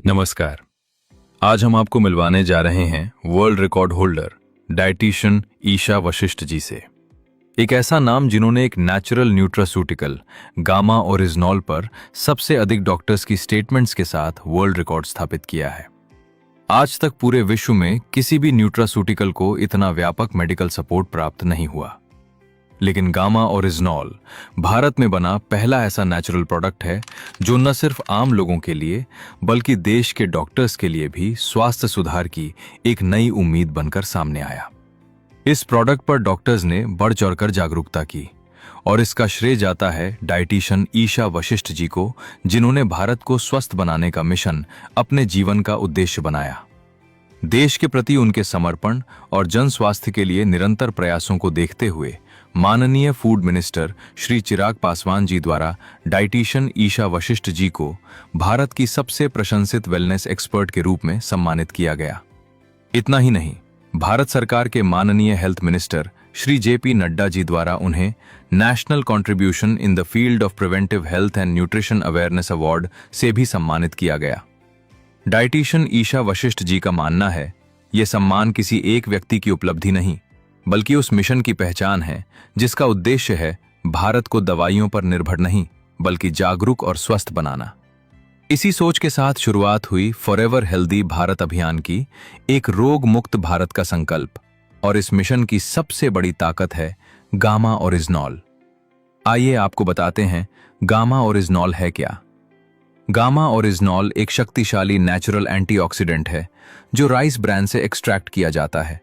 नमस्कार। आज हम आपको मिलवाने जा रहे हैं world record holder dietitian Isha Vashishtha ji से। एक ऐसा नाम जिन्होंने एक नेचुरल न्यूट्रास्यूटिकल गामा ओरिजिनॉल पर सबसे अधिक डॉक्टर्स की स्टेटमेंट्स के साथ वर्ल्ड रिकॉर्ड स्थापित किया है। आज तक पूरे विश्व में किसी भी न्यूट्रास्यूटिकल को इतना व्यापक मेडिकल सपोर्ट प्राप्त नहीं हुआ, लेकिन गामा ओरिजिनॉल भारत में बना पहला ऐसा नेचुरल प्रोडक्ट है जो न सिर्फ आम लोगों के लिए बल्कि देश के डॉक्टर्स के लिए भी स्वास्थ्य सुधार की एक नई उम्मीद बनकर सामने आया। इस प्रोडक्ट पर डॉक्टर्स ने बढ़ चढ़कर जागरूकता की और इसका श्रेय जाता है डाइटिशियन ईशा वशिष्ठ जी को, जिन्होंने भारत को स्वस्थ बनाने का मिशन अपने जीवन का उद्देश्य बनाया। देश के प्रति उनके समर्पण और जन स्वास्थ्य के लिए निरंतर प्रयासों को देखते हुए माननीय फूड मिनिस्टर श्री चिराग पासवान जी द्वारा डाइटिशियन ईशा वशिष्ठ जी को भारत की सबसे प्रशंसित वेलनेस एक्सपर्ट के रूप में सम्मानित किया गया। इतना ही नहीं, भारत सरकार के माननीय health minister Shri JP Nadda ji द्वारा उन्हें national contribution in the field of preventive health and nutrition awareness award से भी सम्मानित किया गया। डाइटिशियन ईशा वशिष्ठ जी का मानना है, ये सम्मान किसी एक व्यक्ति की उपलब्धि नहीं बल्कि उस मिशन की पहचान है जिसका उद्देश्य है भारत को दवाइयों पर निर्भर नहीं बल्कि जागरूक और स्वस्थ बनाना। इसी सोच के साथ शुरुआत हुई फॉरएवर हेल्दी भारत अभियान की, एक रोग मुक्त भारत का संकल्प, और इस मिशन की सबसे बड़ी ताकत है गामा ओरिजिनॉल। आइए आपको बताते हैं गामा ओरिजिनॉल है क्या। गामा ओरिजिनॉल एक शक्तिशाली नेचुरल एंटीऑक्सीडेंट है जो राइस ब्रांड से एक्सट्रैक्ट किया जाता है।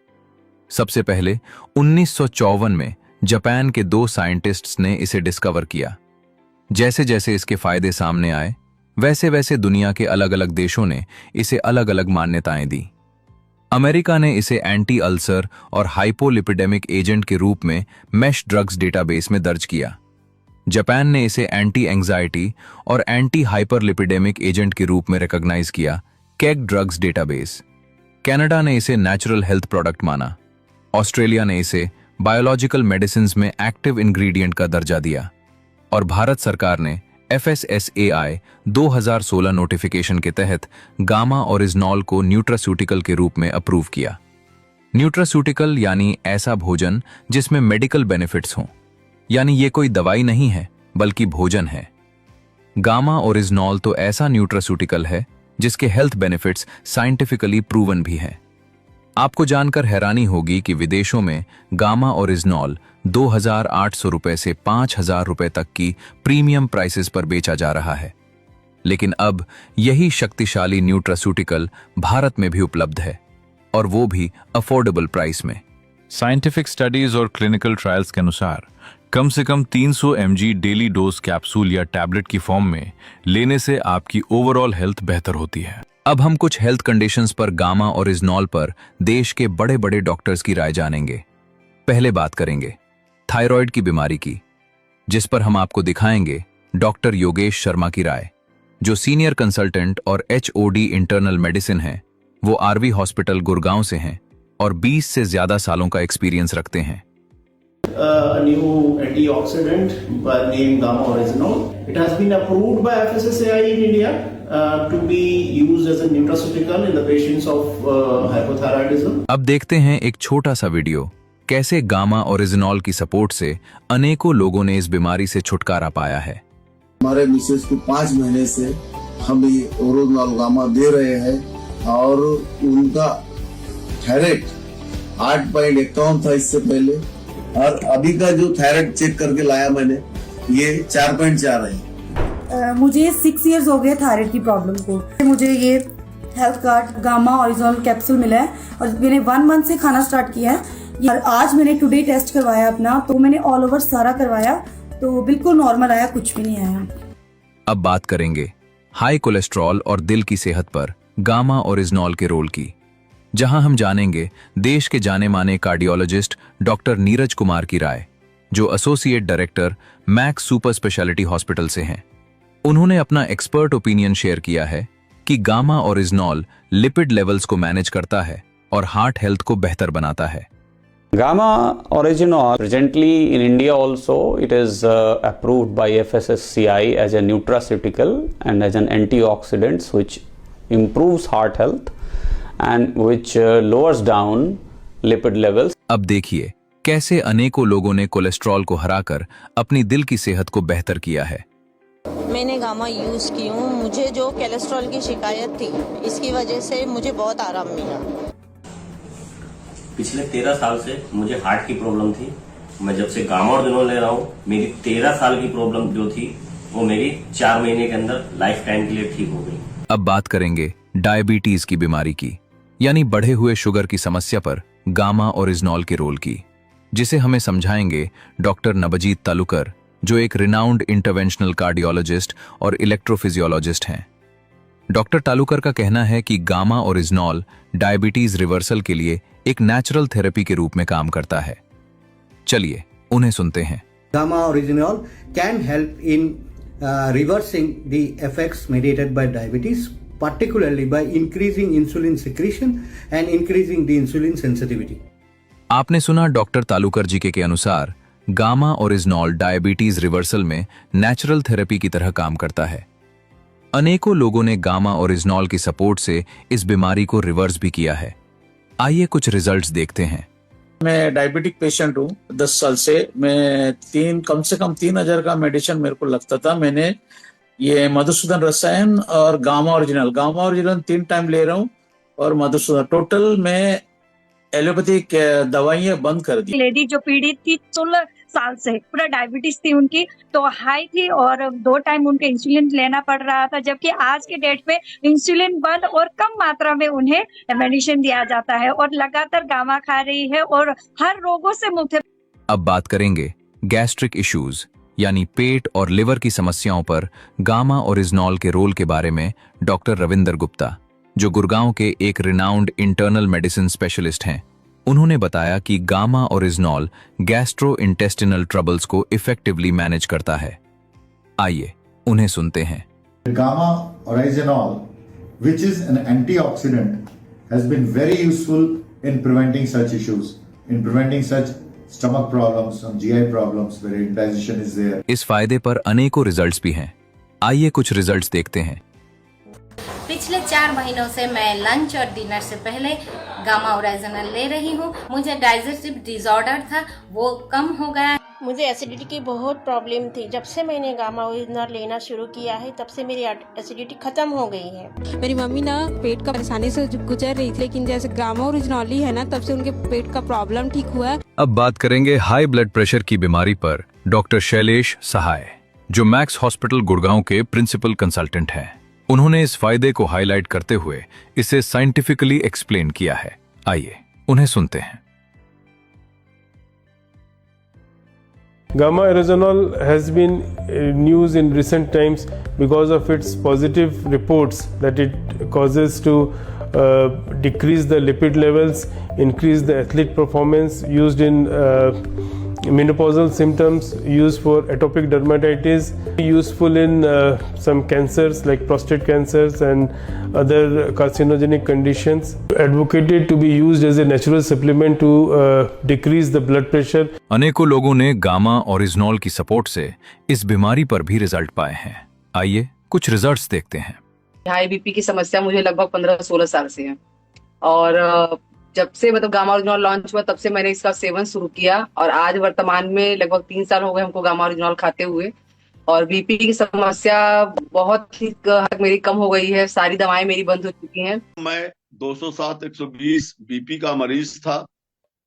सबसे पहले 1954 में जापान के 2 साइंटिस्ट्स ने इसे डिस्कवर किया। जैसे जैसे इसके फायदे सामने आए, वैसे वैसे दुनिया के अलग अलग देशों ने इसे अलग अलग मान्यताएं दी। अमेरिका ने इसे एंटी अल्सर और हाइपोलिपिडेमिक एजेंट के रूप में मैश ड्रग्स डेटाबेस में दर्ज किया। जापान ने इसे एंटी एंजाइटी और एंटी हाइपरलिपिडेमिक एजेंट के रूप में रिकॉग्नाइज किया, केग ड्रग्स डेटाबेस। कनाडा ने इसे नेचुरल हेल्थ प्रोडक्ट माना। ऑस्ट्रेलिया ने इसे बायोलॉजिकल मेडिसिन में एक्टिव इंग्रेडिएंट का दर्जा दिया और भारत सरकार ने FSSAI 2016 नोटिफिकेशन के तहत गामा ओरिजिनॉल को न्यूट्रास्यूटिकल के रूप में अप्रूव किया। न्यूट्रास्यूटिकल यानी ऐसा भोजन जिसमें मेडिकल बेनिफिट्स हों, यानी ये कोई दवाई नहीं है बल्कि भोजन है। गामा ओरिजिनॉल तो ऐसा न्यूट्रास्यूटिकल है जिसके हेल्थ बेनिफिट्स साइंटिफिकली प्रूवन भी हैं। आपको जानकर हैरानी होगी कि विदेशों में गामा ओरिजिनॉल 2,800 रुपए से 5,000 रुपए तक की प्रीमियम प्राइसेस पर बेचा जा रहा है, लेकिन अब यही शक्तिशाली न्यूट्रास्यूटिकल भारत में भी उपलब्ध है, और वो भी अफोर्डेबल प्राइस में। साइंटिफिक स्टडीज और क्लिनिकल ट्रायल्स के अनुसार कम से कम 300 mg डेली डोज कैप्सूल या टैबलेट की फॉर्म में लेने से आपकी ओवरऑल हेल्थ बेहतर होती है। अब हम कुछ हेल्थ कंडीशंस पर गामा ओरिजिनॉल पर देश के बड़े बड़े डॉक्टर्स की राय जानेंगे। पहले बात करेंगे थायराइड की बीमारी की, जिस पर हम आपको दिखाएंगे डॉक्टर योगेश शर्मा की राय, जो सीनियर कंसल्टेंट और HOD इंटरनल मेडिसिन हैं। वो RV हॉस्पिटल गुड़गांव से हैं और 20 से ज्यादा सालों का एक्सपीरियंस रखते हैं। A new antioxidant by name Gamma Oryzinol. It has been approved by FSSAI in India to be used as a nutraceutical in the patients of hypothyroidism. अब देखते हैं एक छोटा सा वीडियो, कैसे गामा ओरिजिनॉल की सपोर्ट से अनेकों लोगों ने इस बीमारी से छुटकारा पाया है। हमारे मिसेस को 5 महीने से हम ये ओरिजिनॉल गामा दे रहे हैं और उनका थायराइड 8.51 था इससे पहले, और अभी का जो थायराइड चेक करके लाया मैंने, ये 4.4 है। मुझे 6 इयर्स हो गए थायराइड की प्रॉब्लम को। मुझे ये health card gamma oryzanol capsule मिला है और मैंने 1 मंथ से खाना स्टार्ट किया है। और आज मैंने टुडे टेस्ट करवाया अपना, तो मैंने ऑल ओवर सारा करवाया तो बिल्कुल नॉर्मल आया, कुछ भी नहीं आया। अब बात करेंगे हाई कोलेस्ट्रॉल और दिल की सेहत पर गामा ओरिजिनॉल के रोल की, जहां हम जानेंगे देश के जाने माने कार्डियोलॉजिस्ट डॉक्टर नीरज कुमार की राय, जो associate director max super speciality hospital से हैं। उन्होंने अपना एक्सपर्ट ओपिनियन शेयर किया है कि गामा ओरिजिनॉल लिपिड लेवल्स को मैनेज करता है और हार्ट हेल्थ को बेहतर बनाता है। Gamma Oryginol presently in India also it is approved by FSSCI as a nutraceutical and as an antioxidant which improves heart health and which lowers down lipid levels. अब देखिए कैसे अनेकों लोगों ने कोलेस्ट्रॉल को हराकर अपनी दिल की सेहत को बेहतर किया है। मैंने गामा यूज़ की हूँ। मुझे जो कोलेस्ट्रॉल की शिकायत थी, इसकी वजह से मुझे बहुत आराम मिला। पिछले 13 साल से मुझे हार्ट की प्रॉब्लम थी। मैं जब से गामा ओरिजिनल ले रहा हूँ, मेरी 13 साल की प्रॉब्लम जो थी वो मेरी 4 महीने के अंदर लाइफ टाइम के लिए ठीक हो गई। अब बात करेंगे डायबिटीज की बीमारी की, यानी बढ़े हुए शुगर की समस्या पर गामा ओरिजिनल के रोल की, जिसे हमें समझाएंगे डॉक्टर नबजीत तालुकर, जो एक रिनाउंड इंटरवेंशनल कार्डियोलॉजिस्ट और इलेक्ट्रोफिजियोलॉजिस्ट हैं। डॉक्टर तालुकर का कहना है कि गामा ओरिजिनल डायबिटीज रिवर्सल के लिए एक नेचुरल थेरेपी के रूप में काम करता है। चलिए उन्हें सुनते हैं। Gamma Original can help in reversing the effects mediated by diabetes, particularly by increasing insulin secretion and increasing the insulin sensitivity. आपने सुना डॉक्टर तालुकर जी के अनुसार गामा ओरिजिनल डायबिटीज रिवर्सल में नेचुरल थेरेपी की तरह काम करता है। अनेकों लोगों ने गामा ओरिजिनल की सपोर्ट से इस बीमारी को रिवर्स भी किया है। आइए कुछ रिजल्ट्स देखते हैं। मैं डायबिटिक पेशेंट हूँ 10 साल से। मैं कम से कम 3000 का मेडिसिन मेरे को लगता था। मैंने ये मधुसूदन रसायन और गामा ओरिजिनल 3 टाइम ले रहा हूँ और मधुसूदन टोटल में एलोपैथिक दवाइयाँ बंद कर दी। लेडी जो पीड़ित थी 16 साल से, पूरा डायबिटीज थी उनकी, तो हाई थी और 2 टाइम उनके इंसुलिन लेना पड़ रहा था, जबकि आज के डेट में इंसुलिन बंद और कम मात्रा में उन्हें मेडिसिन दिया जाता है और लगातार गामा खा रही है और हर रोगों से मुक्त है। अब बात करेंगे गैस्ट्रिक इश्यूज यानी पेट और लिवर की समस्याओं पर गामा ओरिजिनल के रोल के बारे में डॉक्टर रविंदर गुप्ता, जो गुड़गांव के एक रिनाउंड इंटरनल मेडिसिन स्पेशलिस्ट हैं, उन्होंने बताया कि gamma original gastro intestinal troubles को इफेक्टिवली मैनेज करता है। आइए उन्हें सुनते हैं। Gamma Original, which is an antioxidant, has been very useful in preventing such issues, in preventing such stomach problems, some GI problems where indigestion is there. इस फायदे पर अनेकों रिजल्ट्स भी हैं। आइए कुछ रिजल्ट्स देखते हैं। पिछले 4 महीनों से मैं लंच और डिनर से पहले गामा ओरिजिनल ले रही हूँ। मुझे डाइजेस्टिव डिसऑर्डर था, वो कम हो गया। मुझे एसिडिटी की बहुत प्रॉब्लम थी। जब से मैंने गामा ओरिजिनल लेना शुरू किया है, तब से मेरी एसिडिटी खत्म हो गई है। मेरी मम्मी ना पेट का परेशानी से गुजर रही थी, लेकिन जैसे गामा ओरिजिनल ही है ना, तब से उनके पेट का प्रॉब्लम ठीक हुआ है। अब बात करेंगे हाई ब्लड प्रेशर की बीमारी पर डॉक्टर शैलेश सहाय, जो मैक्स हॉस्पिटल गुड़गांव के प्रिंसिपल कंसल्टेंट हैं। उन्होंने इस फायदे को हाईलाइट करते हुए इसे साइंटिफिकली एक्सप्लेन किया है। आइए उन्हें सुनते हैं। Gamma Original has been news in recent times because of its positive reports that it causes to decrease the lipid levels, increase the athletic performance, used in menopausal symptoms, used for atopic dermatitis, useful in some cancers like prostate cancers and other carcinogenic conditions. Advocated to be used as a natural supplement to decrease the blood pressure. अनेकों लोगों ने gamma original की support से इस बीमारी पर भी result पाए हैं। आइए कुछ रिजल्ट्स देखते हैं। हाई बीपी की समस्या मुझे लगभग 15-16 साल से है और जब से गामा ओरिजिनल लॉन्च हुआ तब से मैंने इसका सेवन शुरू किया और आज वर्तमान में लगभग 3 साल हो गए हमको गामा ओरिजिनल खाते हुए और बीपी की समस्या बहुत ही हद मेरी कम हो गई है। सारी दवाएं मेरी बंद हो चुकी हैं। मैं 207/120 बीपी का मरीज था।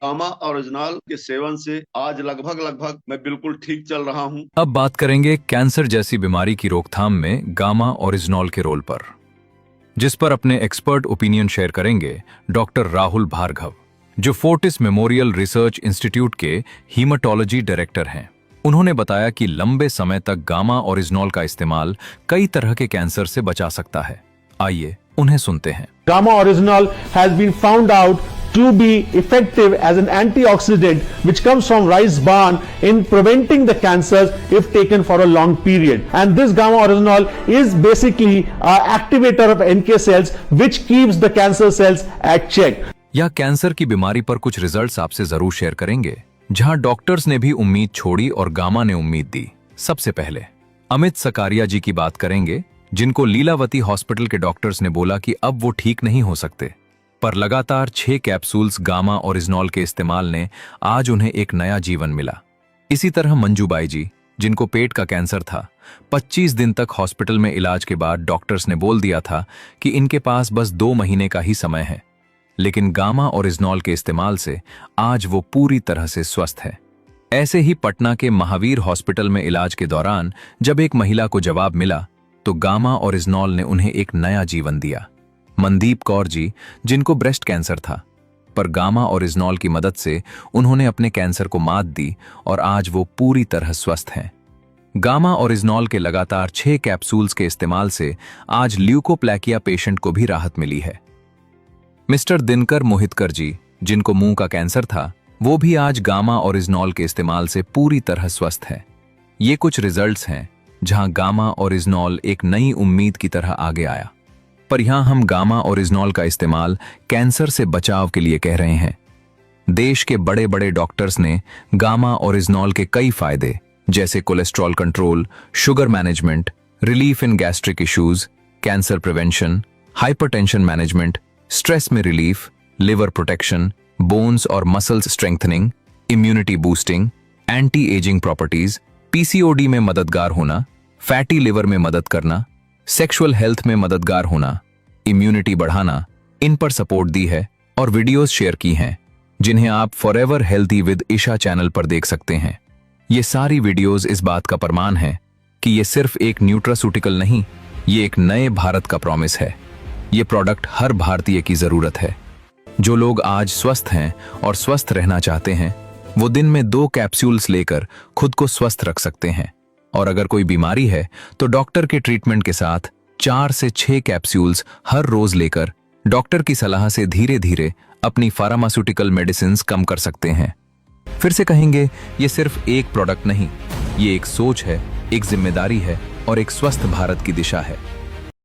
गामा ओरिजिनल के सेवन से आज लगभग मैं बिल्कुल ठीक चल रहा हूं। अब बात करेंगे कैंसर जैसी बीमारी की रोकथाम में गामा ओरिजिनल के रोल पर, जिस पर अपने एक्सपर्ट ओपिनियन शेयर करेंगे डॉक्टर राहुल भार्गव, जो फोर्टिस मेमोरियल रिसर्च इंस्टीट्यूट के हीमेटोलॉजी डायरेक्टर हैं। उन्होंने बताया कि लंबे समय तक गामा ओरिजिनल का इस्तेमाल कई तरह के कैंसर से बचा सकता है। आइए उन्हें सुनते हैं। Gamma Original has been found out to be effective as an antioxidant which comes from rice bran in preventing the cancers if taken for a long period. And this Gamma Original is basically an activator of NK cells which keeps the cancer cells at check. या cancer की बीमारी पर कुछ results आपसे जरूर share करेंगे, जहां doctors ने भी उम्मीद छोड़ी और गामा ने उम्मीद दी। सबसे पहले अमित सकारिया जी की बात करेंगे, जिनको लीलावती हॉस्पिटल के डॉक्टर्स ने बोला कि अब वो ठीक नहीं हो सकते, पर लगातार 6 कैप्सूल्स गामा ओरिजिनॉल के इस्तेमाल ने आज उन्हें एक नया जीवन मिला। इसी तरह मंजूबाई जी, जिनको पेट का कैंसर था, 25 दिन तक हॉस्पिटल में इलाज के बाद डॉक्टर्स ने बोल दिया था कि इनके पास बस 2 महीने का ही समय है, लेकिन गामा ओरिजिनॉल के इस्तेमाल से आज वो पूरी तरह से स्वस्थ है। ऐसे ही पटना के महावीर हॉस्पिटल में इलाज के दौरान जब एक महिला को जवाब मिला तो गामा ओरिजिनॉल ने उन्हें एक नया जीवन दिया। मनदीप कौर जी, जिनको ब्रेस्ट कैंसर था, पर गामा ओरिजिनॉल की मदद से उन्होंने अपने कैंसर को मात दी और आज वो पूरी तरह स्वस्थ हैं। गामा ओरिजिनॉल के लगातार 6 कैप्सूल्स के इस्तेमाल से आज ल्यूकोप्लैकिया पेशेंट को भी राहत मिली है। मिस्टर दिनकर मोहितकर जी, जिनको मुंह का कैंसर था, वो भी आज गामा ओरिजिनॉल के इस्तेमाल से पूरी तरह स्वस्थ है। ये कुछ रिजल्ट्स हैं जहां गामा ओरिजिनॉल एक नई उम्मीद की तरह आगे आया। पर यहां हम गामा ओरिजिनॉल का इस्तेमाल कैंसर से बचाव के लिए कह रहे हैं। देश के बड़े बड़े डॉक्टर्स ने गामा ओरिजिनॉल के कई फायदे जैसे cholesterol control, sugar management, relief in gastric issues, cancer prevention, hypertension management, stress में रिलीफ, लिवर प्रोटेक्शन, बोन्स और muscles strengthening, immunity boosting, anti ageing properties, PCOD में मददगार होना, फैटी लिवर में मदद करना, सेक्सुअल हेल्थ में मददगार होना, इम्यूनिटी बढ़ाना, इन पर सपोर्ट दी है और वीडियोस शेयर की हैं, जिन्हें आप forever healthy with Isha channel पर देख सकते हैं। ये सारी वीडियोस इस बात का प्रमाण है कि ये सिर्फ एक न्यूट्रासूटिकल नहीं, ये एक नए भारत का प्रॉमिस है। ये प्रोडक्ट हर भारतीय की जरूरत है। जो लोग आज स्वस्थ हैं और स्वस्थ रहना चाहते हैं, वो दिन में 2 कैप्सूल्स लेकर खुद को स्वस्थ रख सकते हैं। और अगर कोई बीमारी है तो डॉक्टर के ट्रीटमेंट के साथ 4 से 6 कैप्सूल्स हर रोज लेकर डॉक्टर की सलाह से धीरे धीरे अपनी फार्मास्यूटिकल मेडिसिन्स कम कर सकते हैं। फिर से कहेंगे, ये सिर्फ एक प्रोडक्ट नहीं, ये एक सोच है, एक जिम्मेदारी है और एक स्वस्थ भारत की दिशा है।